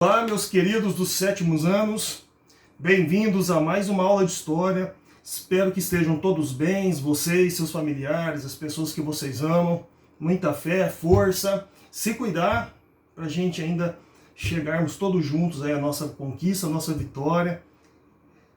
Olá, meus queridos dos sétimos anos, bem-vindos a mais uma aula de história. Espero que estejam todos bem, vocês, seus familiares, as pessoas que vocês amam. Muita fé, força, se cuidar para a gente ainda chegarmos todos juntos aí à nossa conquista, à nossa vitória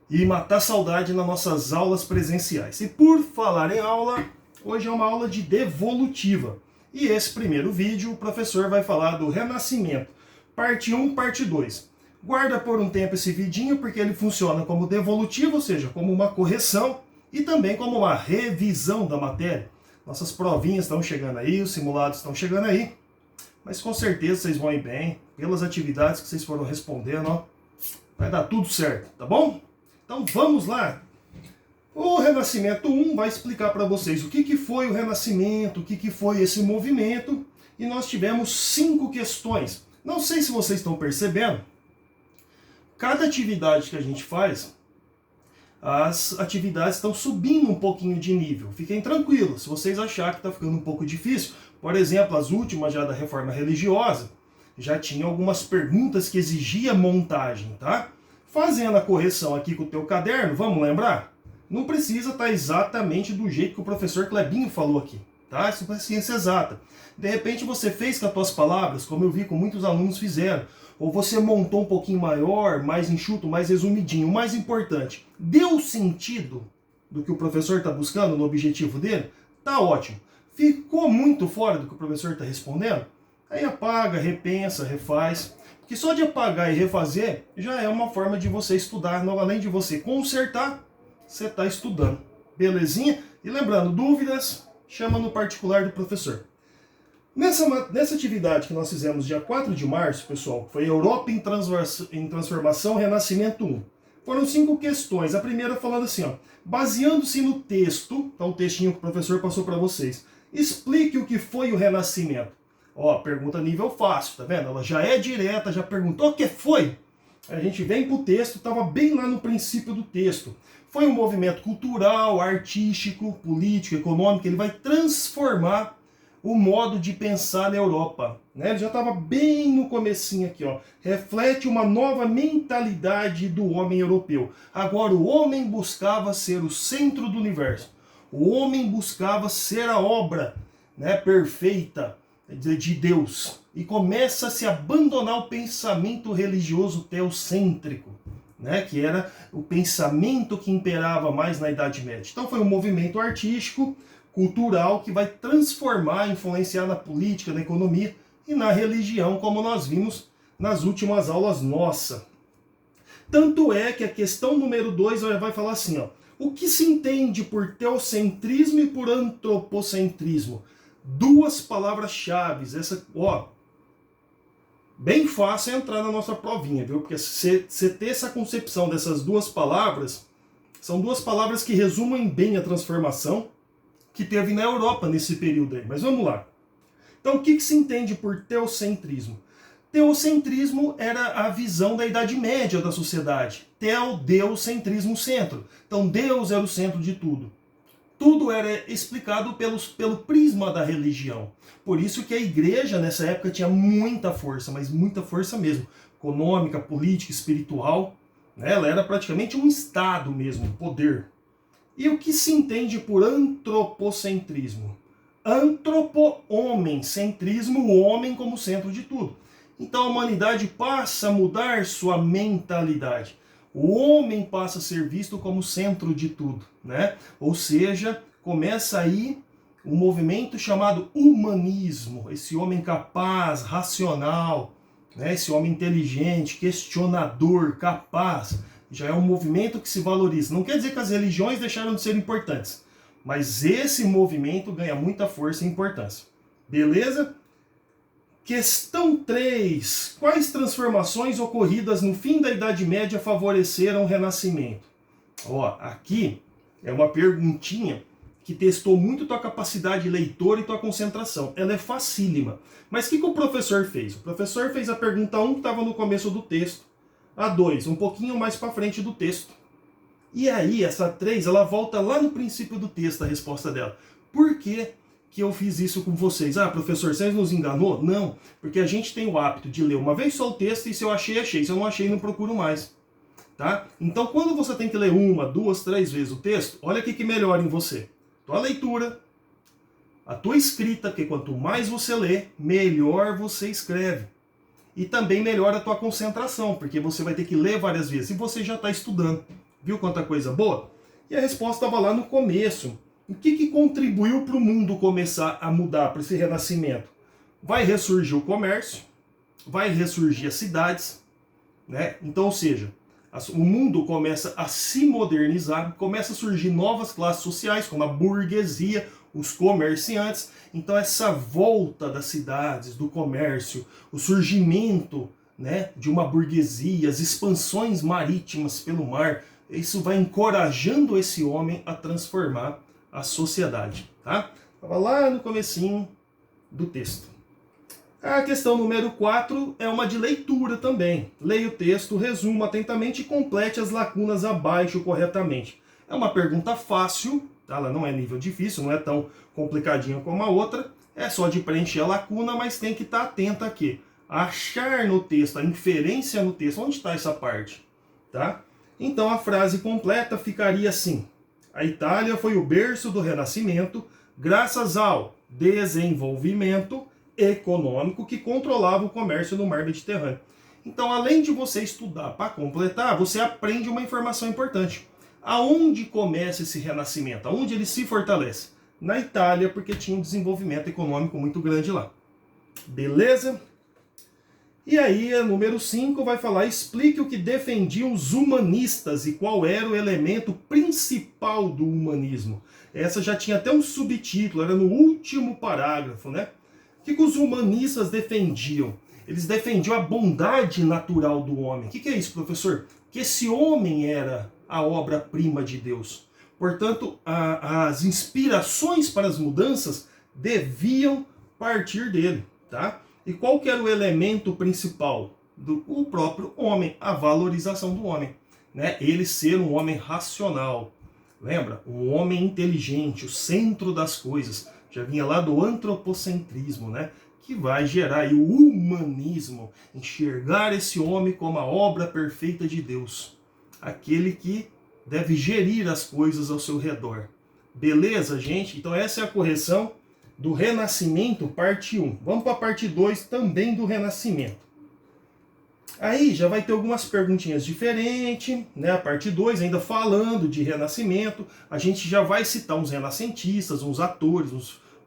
e matar saudade nas nossas aulas presenciais. E por falar em aula, hoje é uma aula de devolutiva. E esse primeiro vídeo o professor vai falar do Renascimento. Parte 1, parte 2. Guarda por um tempo esse vidinho porque ele funciona como devolutivo, ou seja, como uma correção e também como uma revisão da matéria. Nossas provinhas estão chegando aí, os simulados estão chegando aí, mas com certeza vocês vão ir bem, pelas atividades que vocês foram respondendo, ó, vai dar tudo certo, tá bom? Então vamos lá! O Renascimento 1 vai explicar para vocês o que foi o Renascimento, o que foi esse movimento, e nós tivemos 5 questões. Não sei se vocês estão percebendo, cada atividade que a gente faz, as atividades estão subindo um pouquinho de nível. Fiquem tranquilos, se vocês acharem que está ficando um pouco difícil, por exemplo, as últimas já da reforma religiosa, já tinha algumas perguntas que exigia montagem, tá? Fazendo a correção aqui com o teu caderno, vamos lembrar? Não precisa estar exatamente do jeito que o professor Clebinho falou aqui, tá? Isso é ciência exata. De repente você fez com as tuas palavras, como eu vi com muitos alunos fizeram, ou você montou um pouquinho maior, mais enxuto, mais resumidinho. O mais importante, deu sentido do que o professor está buscando no objetivo dele? Tá ótimo. Ficou muito fora do que o professor está respondendo? Aí apaga, repensa, refaz. Porque só de apagar e refazer já é uma forma de você estudar. Além de você consertar, você está estudando. Belezinha? E lembrando, dúvidas, chama no particular do professor. Nessa atividade que nós fizemos dia 4 de março, pessoal, foi Europa em Transformação, Renascimento 1. Foram 5 questões. A primeira falando assim, ó, baseando-se no texto, então o textinho que o professor passou para vocês, explique o que foi o Renascimento. Ó, pergunta nível fácil, tá vendo? Ela já é direta, já perguntou o que foi. A gente vem pro texto, estava bem lá no princípio do texto. Foi um movimento cultural, artístico, político, econômico, ele vai transformar o modo de pensar na Europa. Né? Ele já estava bem no comecinho aqui, ó. Reflete uma nova mentalidade do homem europeu. Agora, o homem buscava ser o centro do universo. O homem buscava ser a obra, né, perfeita de Deus. E começa a se abandonar o pensamento religioso teocêntrico, né, que era o pensamento que imperava mais na Idade Média. Então foi um movimento artístico, cultural, que vai transformar, influenciar na política, na economia e na religião, como nós vimos nas últimas aulas nossas. Tanto é que a questão número 2 vai falar assim, ó, o que se entende por teocentrismo e por antropocentrismo? 2 palavras-chave, essa, ó, bem fácil entrar na nossa provinha, viu? Porque você ter essa concepção dessas 2 palavras, são 2 palavras que resumem bem a transformação que teve na Europa nesse período aí. Mas vamos lá. Então, o que se entende por teocentrismo? Teocentrismo era a visão da Idade Média da sociedade. Deus-centrismo, centro. Então, Deus era o centro de tudo. Tudo era explicado pelo prisma da religião. Por isso que a igreja, nessa época, tinha muita força, mas muita força mesmo. Econômica, política, espiritual. Né? Ela era praticamente um estado mesmo, poder. E o que se entende por antropocentrismo? Antropo-homem, centrismo, o homem como centro de tudo. Então a humanidade passa a mudar sua mentalidade. O homem passa a ser visto como centro de tudo, né? Ou seja, começa aí um movimento chamado humanismo, esse homem capaz, racional, né? Esse homem inteligente, questionador, capaz. Já é um movimento que se valoriza. Não quer dizer que as religiões deixaram de ser importantes, mas esse movimento ganha muita força e importância. Beleza? Questão 3. Quais transformações ocorridas no fim da Idade Média favoreceram o Renascimento? Ó, aqui é uma perguntinha que testou muito tua capacidade leitora e tua concentração. Ela é facílima. Mas o que o professor fez? O professor fez a pergunta 1 que estava no começo do texto. A 2, um pouquinho mais para frente do texto. E aí, essa 3, ela volta lá no princípio do texto, a resposta dela. Por quê que eu fiz isso com vocês. Ah, professor, você nos enganou? Não, porque a gente tem o hábito de ler uma vez só o texto e se eu achei, achei. Se eu não achei, não procuro mais. Tá? Então, quando você tem que ler uma, duas, três vezes o texto, olha o que melhora em você. Tua leitura, a tua escrita, porque quanto mais você lê, melhor você escreve. E também melhora a tua concentração, porque você vai ter que ler várias vezes e você já está estudando. Viu quanta coisa boa? E a resposta estava lá no começo. O que contribuiu para o mundo começar a mudar, para esse renascimento? Vai ressurgir o comércio, vai ressurgir as cidades, né? Então, ou seja, o mundo começa a se modernizar, começa a surgir novas classes sociais, como a burguesia, os comerciantes. Então essa volta das cidades, do comércio, o surgimento, né, de uma burguesia, as expansões marítimas pelo mar, isso vai encorajando esse homem a transformar a sociedade. Tá? Estava lá no comecinho do texto. A questão número 4 é uma de leitura também. Leia o texto, resuma atentamente e complete as lacunas abaixo corretamente. É uma pergunta fácil, tá? Ela não é nível difícil, não é tão complicadinha como a outra. É só de preencher a lacuna, mas tem que estar atento aqui. Achar no texto, a inferência no texto, onde está essa parte? Tá? Então a frase completa ficaria assim. A Itália foi o berço do Renascimento, graças ao desenvolvimento econômico que controlava o comércio no mar Mediterrâneo. Então, além de você estudar para completar, você aprende uma informação importante. Aonde começa esse renascimento? Aonde ele se fortalece? Na Itália, porque tinha um desenvolvimento econômico muito grande lá. Beleza? E aí, a número 5 vai falar, explique o que defendiam os humanistas e qual era o elemento principal do humanismo. Essa já tinha até um subtítulo, era no último parágrafo, né? O que os humanistas defendiam? Eles defendiam a bondade natural do homem. O que é isso, professor? Que esse homem era a obra-prima de Deus. Portanto, as inspirações para as mudanças deviam partir dele. Tá? E qual que era o elemento principal? O próprio homem, a valorização do homem. Né? Ele ser um homem racional. Lembra? Um homem inteligente, o centro das coisas. Já vinha lá do antropocentrismo, né? Que vai gerar aí o humanismo, enxergar esse homem como a obra perfeita de Deus, aquele que deve gerir as coisas ao seu redor. Beleza, gente? Então essa é a correção do Renascimento, parte 1. Vamos para a parte 2 também do Renascimento. Aí já vai ter algumas perguntinhas diferentes, né? A parte 2 ainda falando de Renascimento, a gente já vai citar uns renascentistas, uns atores,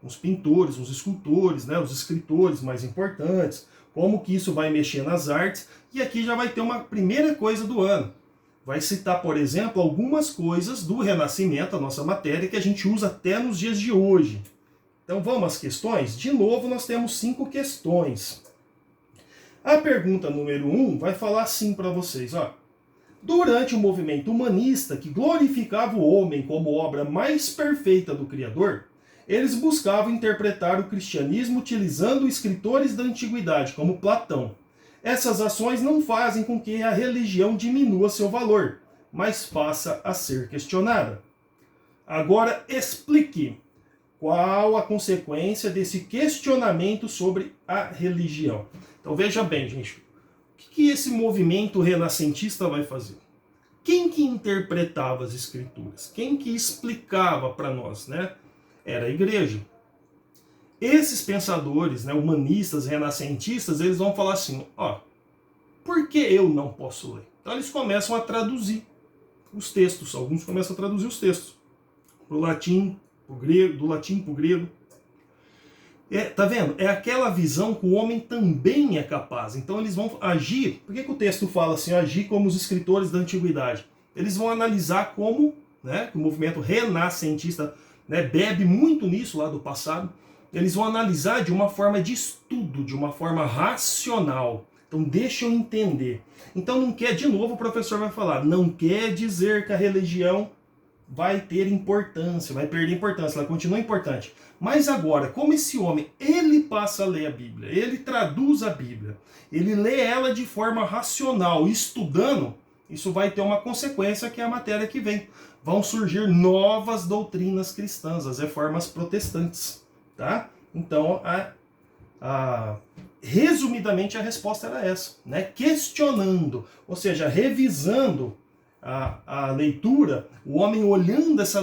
uns pintores, uns escultores, né, os escritores mais importantes, como que isso vai mexer nas artes, e aqui já vai ter uma primeira coisa do ano. Vai citar, por exemplo, algumas coisas do Renascimento, a nossa matéria, que a gente usa até nos dias de hoje. Então vamos às questões? De novo, nós temos 5 questões. A pergunta número 1 vai falar assim para vocês, ó. Durante o movimento humanista, que glorificava o homem como obra mais perfeita do Criador, eles buscavam interpretar o cristianismo utilizando escritores da antiguidade, como Platão. Essas ações não fazem com que a religião diminua seu valor, mas passa a ser questionada. Agora explique qual a consequência desse questionamento sobre a religião. Então veja bem, gente, o que esse movimento renascentista vai fazer? Quem que interpretava as escrituras? Quem que explicava para nós, né? Era a igreja. Esses pensadores, né, humanistas, renascentistas, eles vão falar assim, ó, por que eu não posso ler? Então eles começam a traduzir os textos, alguns começam a traduzir os textos pro latim, pro grego, do latim para o grego. Tá vendo? É aquela visão que o homem também é capaz. Então eles vão agir, por que o texto fala assim, agir como os escritores da antiguidade? Eles vão analisar como, né, que o movimento renascentista, né, bebe muito nisso lá do passado. Eles vão analisar de uma forma de estudo, de uma forma racional. Então deixa eu entender. Então não quer, de novo o professor vai falar, não quer dizer que a religião vai ter importância, vai perder importância, ela continua importante. Mas agora, como esse homem, ele passa a ler a Bíblia, ele traduz a Bíblia, ele lê ela de forma racional, estudando, isso vai ter uma consequência que é a matéria que vem. Vão surgir novas doutrinas cristãs, as reformas protestantes. tá? Então, resumidamente, a resposta era essa, né? Questionando, ou seja, revisando a leitura, o homem olhando as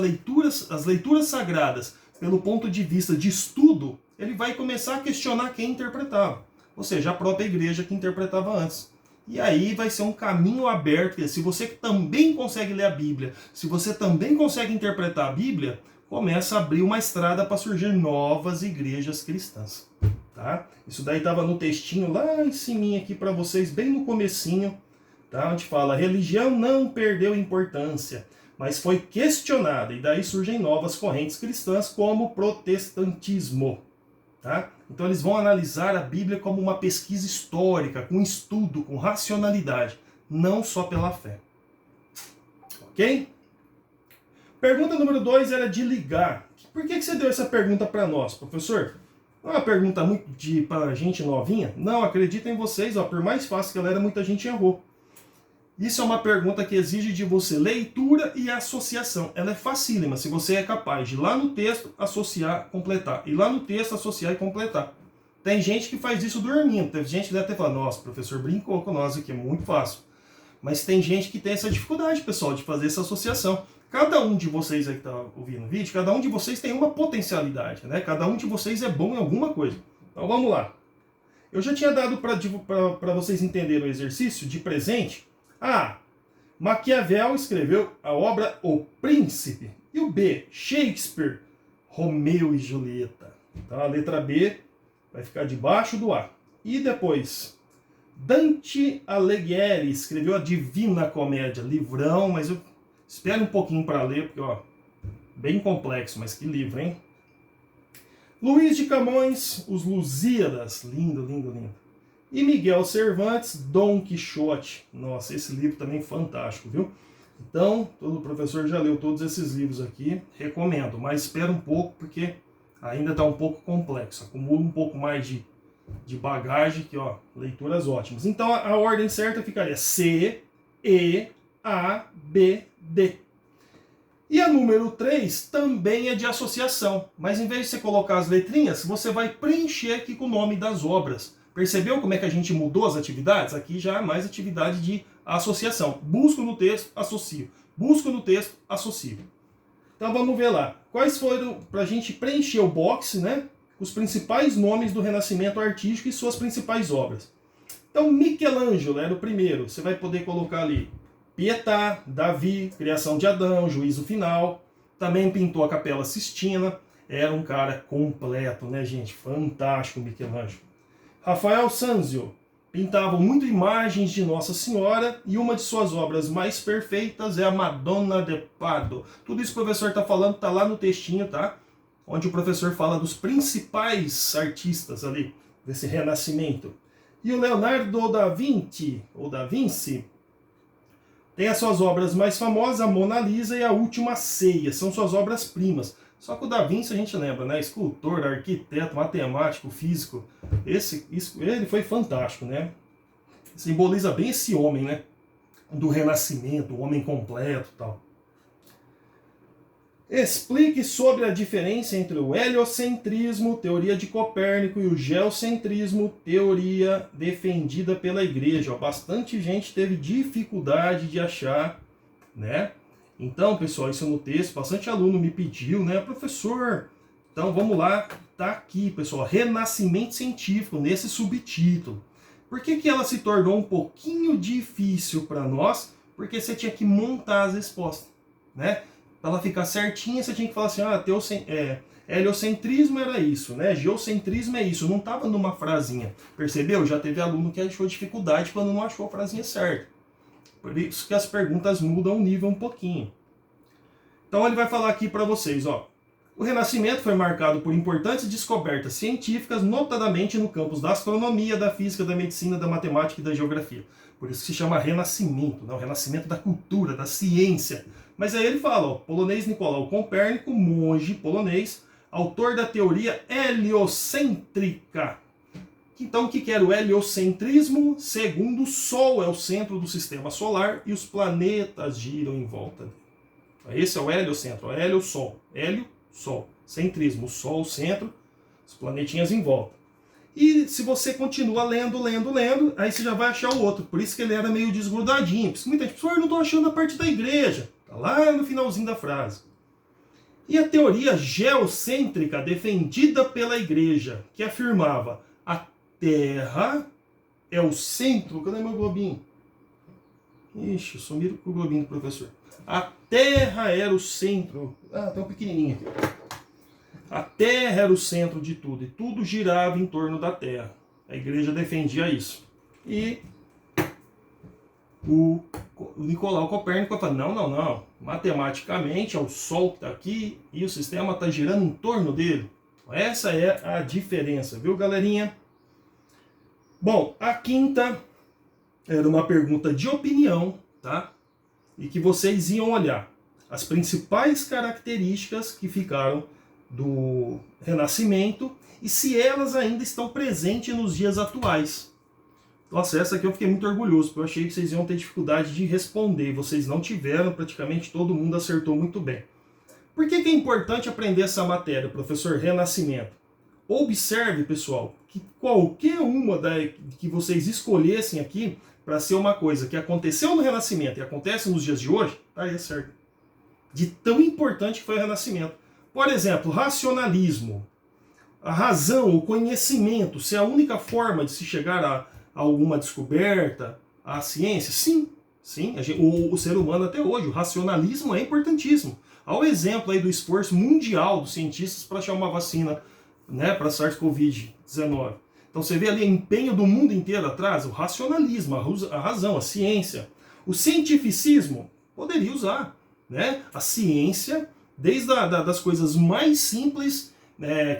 leituras sagradas pelo ponto de vista de estudo, ele vai começar a questionar quem interpretava, ou seja, a própria igreja que interpretava antes. E aí vai ser um caminho aberto. Se você também consegue ler a Bíblia, se você também consegue interpretar a Bíblia, começa a abrir uma estrada para surgir novas igrejas cristãs. Tá? Isso daí estava no textinho lá em cima aqui para vocês, bem no comecinho, tá? Onde fala: a religião não perdeu importância, mas foi questionada, e daí surgem novas correntes cristãs como o protestantismo. Tá? Então eles vão analisar a Bíblia como uma pesquisa histórica, com estudo, com racionalidade, não só pela fé. Ok? Pergunta número 2 era de ligar. Por que você deu essa pergunta para nós, professor? Não é uma pergunta muito para gente novinha? Não, acreditem em vocês, ó, por mais fácil que ela era, muita gente errou. Isso é uma pergunta que exige de você leitura e associação. Ela é facílima, se você é capaz de ir lá no texto, associar, completar. Ir lá no texto, associar e completar. Tem gente que faz isso dormindo. Tem gente que deve ter falado: nossa, o professor brincou com nós aqui, é muito fácil. Mas tem gente que tem essa dificuldade, pessoal, de fazer essa associação. Cada um de vocês aí que está ouvindo o vídeo, cada um de vocês tem uma potencialidade, né? Cada um de vocês é bom em alguma coisa. Então vamos lá. Eu já tinha dado para vocês entenderem o exercício de presente. Maquiavel escreveu a obra O Príncipe. E o B, Shakespeare, Romeu e Julieta. Então a letra B vai ficar debaixo do A. E depois, Dante Alighieri escreveu a Divina Comédia. Livrão, mas eu espero um pouquinho para ler, porque ó, bem complexo, mas que livro, hein? Luís de Camões, Os Lusíadas. Lindo, lindo, lindo. E Miguel Cervantes, Dom Quixote. Nossa, esse livro também é fantástico, viu? Então, todo professor já leu todos esses livros aqui. Recomendo, mas espera um pouco, porque ainda está um pouco complexo. Acumula um pouco mais de bagagem, que ó, leituras ótimas. Então, a ordem certa ficaria C, E, A, B, D. E a número 3 também é de associação. Mas em vez de você colocar as letrinhas, você vai preencher aqui com o nome das obras. Percebeu como é que a gente mudou as atividades? Aqui já é mais atividade de associação. Busco no texto, associo. Busco no texto, associo. Então vamos ver lá. Quais foram, para a gente preencher o box, né? Os principais nomes do Renascimento artístico e suas principais obras. Então Michelangelo era o primeiro. Você vai poder colocar ali Pietà, Davi, Criação de Adão, Juízo Final. Também pintou a Capela Sistina. Era um cara completo, né, gente? Fantástico Michelangelo. Rafael Sanzio pintava muito imagens de Nossa Senhora e uma de suas obras mais perfeitas é a Madonna de Pardo. Tudo isso que o professor está falando está lá no textinho, tá? Onde o professor fala dos principais artistas ali desse Renascimento. E o Leonardo da Vinci, ou da Vinci, tem as suas obras mais famosas, a Mona Lisa e a Última Ceia. São suas obras-primas. Só que o Da Vinci a gente lembra, né? Escultor, arquiteto, matemático, físico. Ele foi fantástico, né? Simboliza bem esse homem, né? Do Renascimento, o homem completo e tal. Explique sobre a diferença entre o heliocentrismo, teoria de Copérnico, e o geocentrismo, teoria defendida pela igreja. Bastante gente teve dificuldade de achar, né? Então, pessoal, isso no texto, bastante aluno me pediu, né? Professor, então vamos lá, tá aqui, pessoal, Renascimento Científico, nesse subtítulo. Por que ela se tornou um pouquinho difícil para nós? Porque você tinha que montar as respostas, né? Para ela ficar certinha, você tinha que falar assim, heliocentrismo era isso, né? Geocentrismo é isso, não estava numa frasinha. Percebeu? Já teve aluno que achou dificuldade quando não achou a frasinha certa. Por isso que as perguntas mudam o nível um pouquinho. Então ele vai falar aqui para vocês, ó. O Renascimento foi marcado por importantes descobertas científicas, notadamente no campos da astronomia, da física, da medicina, da matemática e da geografia. Por isso que se chama Renascimento, né? O renascimento da cultura, da ciência. Mas aí ele fala, ó, polonês Nicolau Copérnico, monge polonês, autor da teoria heliocêntrica. Então, o que era o heliocentrismo? Segundo o Sol é o centro do sistema solar e os planetas giram em volta dele. Esse é o heliocentro, o hélio, Sol. Hélio, Sol. Centrismo, Sol, centro. os planetinhas em volta. E se você continua lendo, aí você já vai achar o outro. Por isso que ele era meio desgrudadinho. Por isso que muita gente pensa, eu não estou achando a parte da igreja. Está lá no finalzinho da frase. E a teoria geocêntrica defendida pela igreja, que afirmava a Terra é o centro... Cadê meu globinho? Ixi, sumiram com o globinho do professor. A Terra era o centro... Ah, tem um pequenininho aqui. A Terra era o centro de tudo, e tudo girava em torno da Terra. A igreja defendia isso. E o Nicolau Copérnico falou, não. Matematicamente é o Sol que está aqui e o sistema está girando em torno dele. Essa é a diferença, viu, galerinha? Bom, a quinta era uma pergunta de opinião, tá? E que vocês iam olhar as principais características que ficaram do Renascimento e se elas ainda estão presentes nos dias atuais. Nossa, essa aqui eu fiquei muito orgulhoso, porque eu achei que vocês iam ter dificuldade de responder. Vocês não tiveram, praticamente todo mundo acertou muito bem. Por que é importante aprender essa matéria, professor? Renascimento. Observe, pessoal, que qualquer uma que vocês escolhessem aqui para ser uma coisa que aconteceu no Renascimento e acontece nos dias de hoje, tá aí certo. De tão importante que foi o Renascimento. Por exemplo, racionalismo. A razão, o conhecimento, se é a única forma de se chegar a alguma descoberta, a ciência, sim. O ser humano até hoje, o racionalismo é importantíssimo. Há o exemplo aí do esforço mundial dos cientistas para achar uma vacina, né, para SARS-CoV-19. Então você vê ali o empenho do mundo inteiro atrás, o racionalismo, a razão, a ciência. O cientificismo poderia usar, né, a ciência, desde das coisas mais simples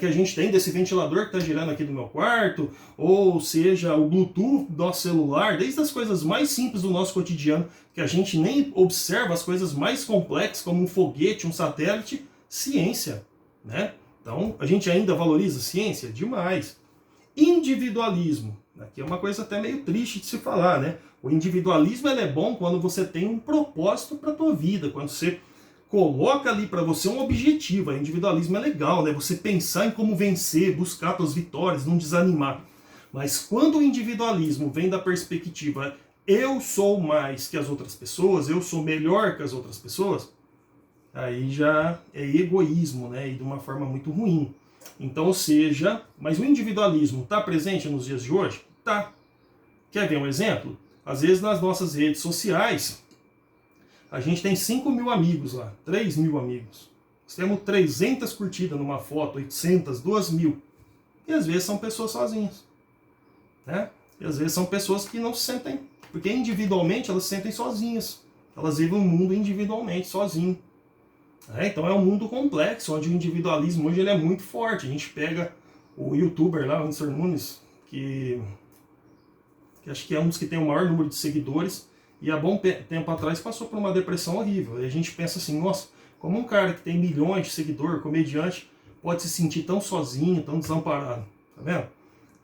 que a gente tem, desse ventilador que está girando aqui do meu quarto, ou seja, o Bluetooth do nosso celular, desde as coisas mais simples do nosso cotidiano, que a gente nem observa, as coisas mais complexas, como um foguete, um satélite, ciência, né? Então, a gente ainda valoriza a ciência? Demais. Individualismo. Aqui é uma coisa até meio triste de se falar, né? O individualismo ele é bom quando você tem um propósito para a tua vida, quando você coloca ali para você um objetivo. O individualismo é legal, né? Você pensar em como vencer, buscar suas vitórias, não desanimar. Mas quando o individualismo vem da perspectiva eu sou mais que as outras pessoas, eu sou melhor que as outras pessoas, aí já é egoísmo, né? E de uma forma muito ruim. Então, ou seja, mas o individualismo está presente nos dias de hoje? Tá. Quer ver um exemplo? Às vezes nas nossas redes sociais, a gente tem 5.000 amigos lá, 3.000 amigos. Nós temos 300 curtidas numa foto, 800, 2.000. E às vezes são pessoas sozinhas. Né? E às vezes são pessoas que não se sentem, porque individualmente elas se sentem sozinhas. Elas vivem um mundo individualmente, sozinho. Então é um mundo complexo, onde o individualismo hoje ele é muito forte. A gente pega o youtuber lá, o Whindersson Nunes, que acho que é um dos que tem o maior número de seguidores, e há bom tempo atrás passou por uma depressão horrível. E a gente pensa assim, nossa, como um cara que tem milhões de seguidores, comediante, pode se sentir tão sozinho, tão desamparado. Tá vendo?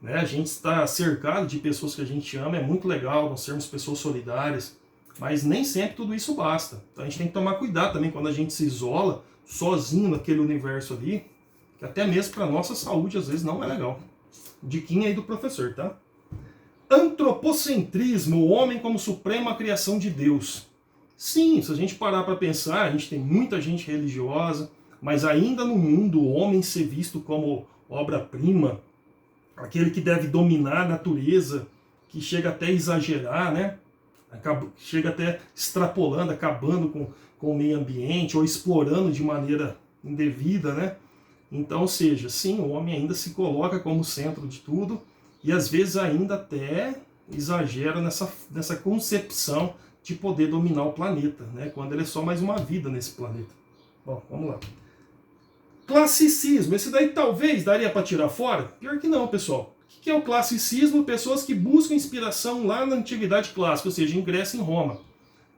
Né? A gente está cercado de pessoas que a gente ama, é muito legal nós sermos pessoas solidárias, mas nem sempre tudo isso basta. Então a gente tem que tomar cuidado também quando a gente se isola sozinho naquele universo ali, que até mesmo para a nossa saúde às vezes não é legal. Diquinha aí do professor, tá? Antropocentrismo, o homem como suprema criação de Deus. Sim, se a gente parar para pensar, a gente tem muita gente religiosa, mas ainda no mundo o homem ser visto como obra-prima, aquele que deve dominar a natureza, que chega até a exagerar, né? Chega até extrapolando, acabando com o meio ambiente, ou explorando de maneira indevida, né? Então, ou seja, sim, o homem ainda se coloca como centro de tudo, e às vezes ainda até exagera nessa concepção de poder dominar o planeta, né? Quando ele é só mais uma vida nesse planeta. Bom, vamos lá. Classicismo, esse daí talvez daria para tirar fora? Pior que não, pessoal. O que é o classicismo? Pessoas que buscam inspiração lá na antiguidade clássica, ou seja, em Grécia e em Roma.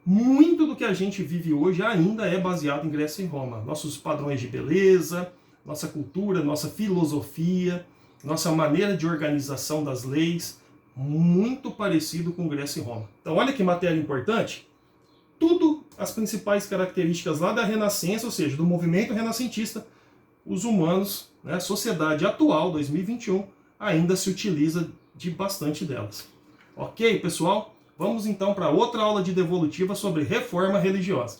Muito do que a gente vive hoje ainda é baseado em Grécia e Roma. Nossos padrões de beleza, nossa cultura, nossa filosofia, nossa maneira de organização das leis, muito parecido com Grécia e Roma. Então olha que matéria importante. Tudo, as principais características lá da Renascença, ou seja, do movimento renascentista, os humanos, né, a sociedade atual, 2021, ainda se utiliza de bastante delas. Ok, pessoal? Vamos então para outra aula de devolutiva sobre reforma religiosa.